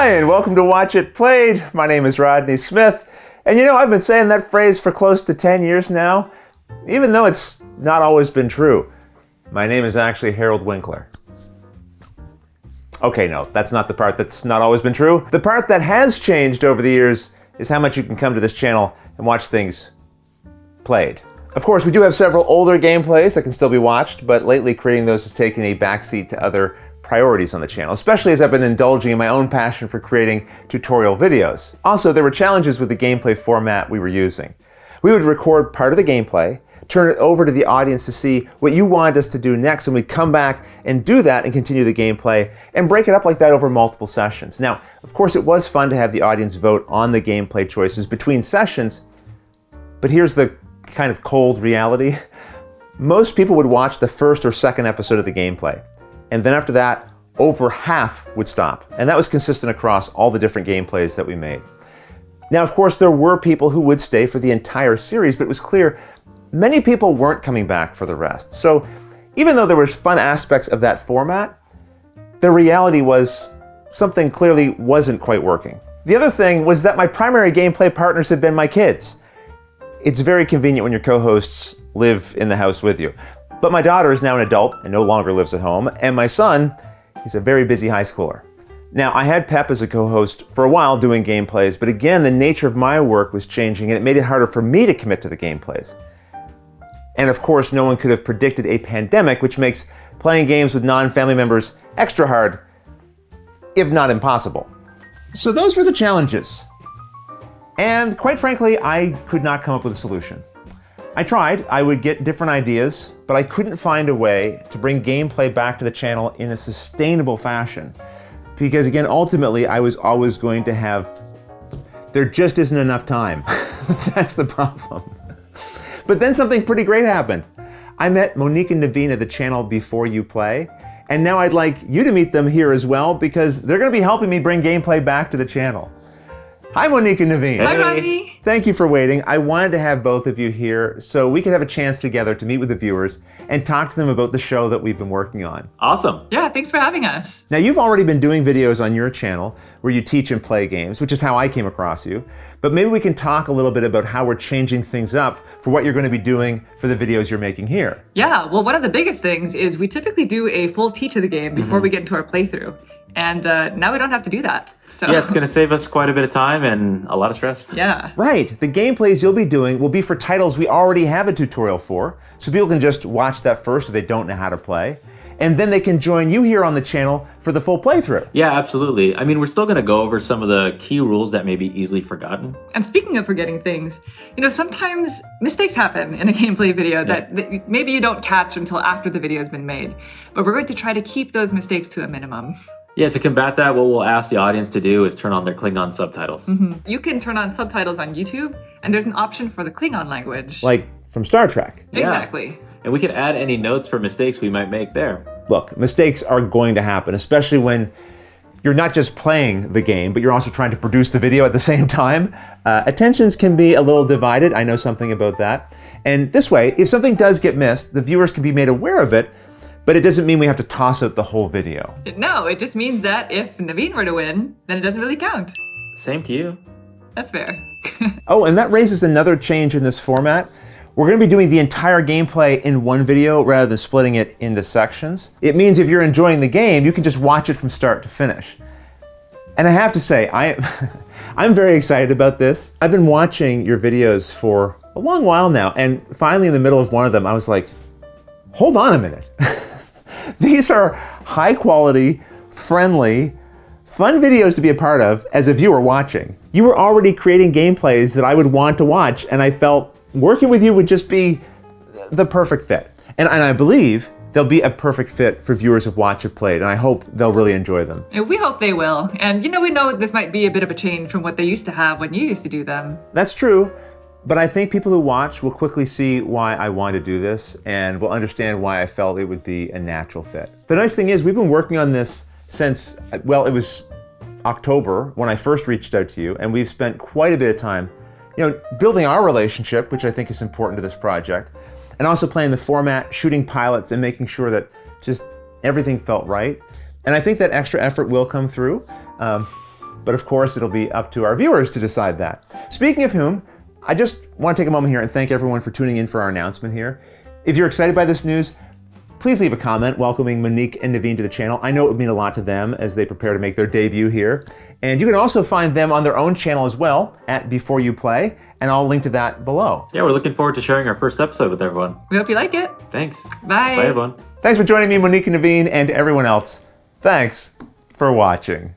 Hi, and welcome to Watch It Played. My name is Rodney Smith, and I've been saying that phrase for close to 10 years now, even though it's not always been true. My name is actually Harold Winkler. Okay, no, that's not the part that's not always been true. The part that has changed over the years is how much you can come to this channel and watch things played. Of course, we do have several older gameplays that can still be watched, but lately creating those has taken a backseat to other priorities on the channel, especially as I've been indulging in my own passion for creating tutorial videos. Also, there were challenges with the gameplay format we were using. We would record part of the gameplay, turn it over to the audience to see what you wanted us to do next, and we'd come back and do that and continue the gameplay and break it up like that over multiple sessions. Now, of course, it was fun to have the audience vote on the gameplay choices between sessions, but here's the kind of cold reality. Most people would watch the first or second episode of the gameplay, and then after that, over half would stop. And that was consistent across all the different gameplays that we made. Now, of course, there were people who would stay for the entire series, but it was clear many people weren't coming back for the rest. So even though there was fun aspects of that format, the reality was something clearly wasn't quite working. The other thing was that my primary gameplay partners had been my kids. It's very convenient when your co-hosts live in the house with you. But my daughter is now an adult and no longer lives at home, and my son, he's a very busy high schooler. Now, I had Pep as a co-host for a while doing gameplays, but again, the nature of my work was changing and it made it harder for me to commit to the gameplays. And of course, no one could have predicted a pandemic, which makes playing games with non-family members extra hard, if not impossible. So those were the challenges. And quite frankly, I could not come up with a solution. I tried, I would get different ideas, but I couldn't find a way to bring gameplay back to the channel in a sustainable fashion. Because again, ultimately, I was always going to have, there just isn't enough time. That's the problem. But then something pretty great happened. I met Monique and Naveen at the channel Before You Play, and now I'd like you to meet them here as well because they're gonna be helping me bring gameplay back to the channel. Hi, Monique and Naveen. Hi, Rodney. Thank you for waiting. I wanted to have both of you here so we could have a chance together to meet with the viewers and talk to them about the show that we've been working on. Awesome. Yeah, thanks for having us. Now, you've already been doing videos on your channel where you teach and play games, which is how I came across you. But maybe we can talk a little bit about how we're changing things up for what you're going to be doing for the videos you're making here. Yeah, well, one of the biggest things is we typically do a full teach of the game before we get into our playthrough. And now we don't have to do that. So. Yeah, it's going to save us quite a bit of time and a lot of stress. Yeah. Right. The gameplays you'll be doing will be for titles we already have a tutorial for, so people can just watch that first if they don't know how to play. And then they can join you here on the channel for the full playthrough. Yeah, absolutely. I mean, we're still going to go over some of the key rules that may be easily forgotten. And speaking of forgetting things, sometimes mistakes happen in a gameplay video that maybe you don't catch until after the video has been made. But we're going to try to keep those mistakes to a minimum. Yeah, to combat that, what we'll ask the audience to do is turn on their Klingon subtitles. You can turn on subtitles on YouTube, and there's an option for the Klingon language. Like from Star Trek. Exactly. Yeah. And we can add any notes for mistakes we might make there. Look, mistakes are going to happen, especially when you're not just playing the game, but you're also trying to produce the video at the same time. Attentions can be a little divided. I know something about that. And this way, if something does get missed, the viewers can be made aware of it, but it doesn't mean we have to toss out the whole video. No, it just means that if Naveen were to win, then it doesn't really count. Same to you. That's fair. Oh, and that raises another change in this format. We're going to be doing the entire gameplay in one video rather than splitting it into sections. It means if you're enjoying the game, you can just watch it from start to finish. And I have to say, I'm very excited about this. I've been watching your videos for a long while now, and finally in the middle of one of them, I was like, hold on a minute. These are high quality, friendly, fun videos to be a part of as a viewer watching. You were already creating gameplays that I would want to watch, and I felt working with you would just be the perfect fit. And I believe they'll be a perfect fit for viewers of Watch It Played, and I hope they'll really enjoy them. We hope they will. And we know this might be a bit of a change from what they used to have when you used to do them. That's true. But I think people who watch will quickly see why I wanted to do this and will understand why I felt it would be a natural fit. The nice thing is we've been working on this since, well, it was October when I first reached out to you, and we've spent quite a bit of time, building our relationship, which I think is important to this project, and also playing the format, shooting pilots, and making sure that just everything felt right. And I think that extra effort will come through. But of course, it'll be up to our viewers to decide that. Speaking of whom, I just want to take a moment here and thank everyone for tuning in for our announcement here. If you're excited by this news, please leave a comment welcoming Monique and Naveen to the channel. I know it would mean a lot to them as they prepare to make their debut here. And you can also find them on their own channel as well at Before You Play, and I'll link to that below. Yeah, we're looking forward to sharing our first episode with everyone. We hope you like it. Thanks. Bye. Bye, everyone. Thanks for joining me, Monique and Naveen, and everyone else. Thanks for watching.